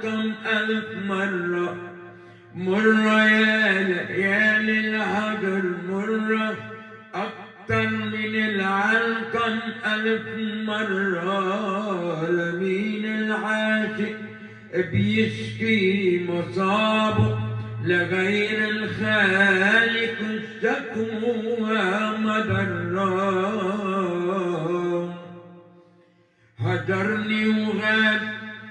العلقم ألف مرة. مرة يا ليالي الهجر مرة أكتر من العلقم ألف مرة. لمين العاشق بيشكي مصابه لغير الخالق الشكوى مضرة. هجرني وغاب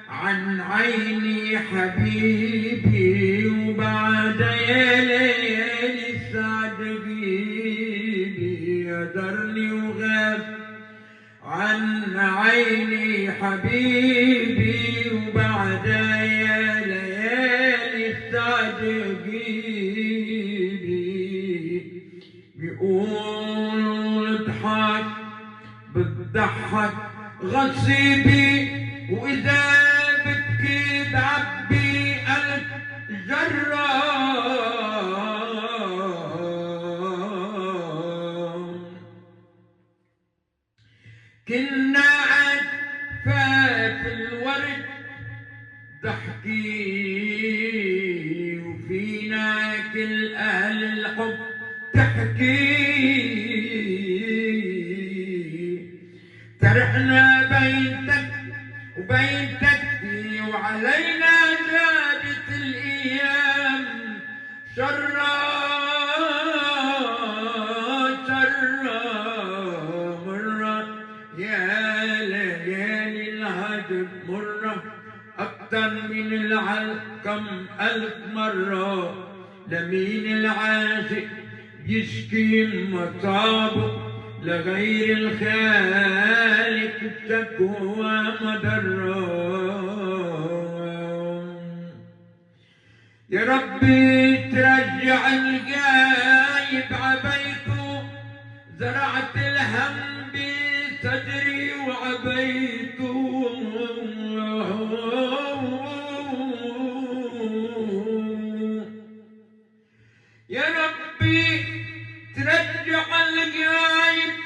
عن عيني حبيبي وبعد يا ليالي السعد غيبي. هجرني وغاب عن عيني حبيبي وبعد يا ليالي السعد غيبي. بيقول اضحك بتضحك غصيبي وإذا بتكي بعبي ألف جرة. كنا عفاف الورد ضحكي وفينا كل أهل الحب تحكي. ترحنا بيتك وبيتك وعلينا زادت الأيام شرا شرا مرة. يا ليالي الهجر مرة أكتر من العلقم ألف مرة. لمين العاشق يشكي مصابه لغير الخالق الشكوى مضرة. يا ربي ترجع الغايب عبيته زرعت الهم بصدري وعبيته. يا ربي ترجع الغايب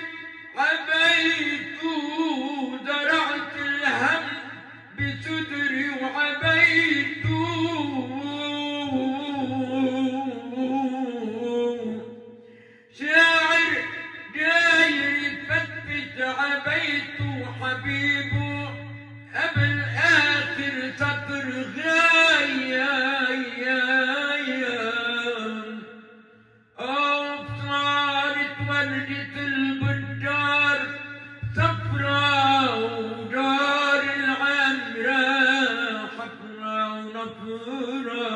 عبيته زرعت الهم بصدري وعبيته. شاعر جاي يفتش عبيته حبيبه قبل آخر سطر غاية. صارت وردة البدار صفرا ودار العمرة حفرا ونفرا.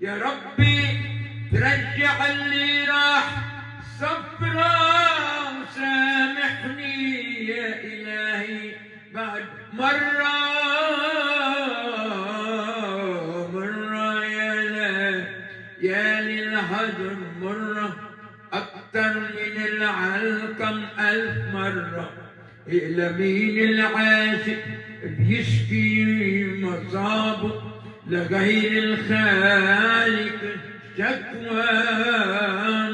يا ربي ترجع اللي راح صفرا وسامحني يا إلهي بعد مرة. يا للهجر مرة أكتر من العلقم ألف مرة. لمين العاشق بيشكي مصابه لغير الخالق شكوى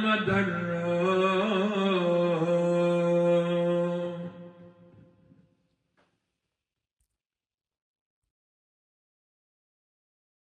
مضرة.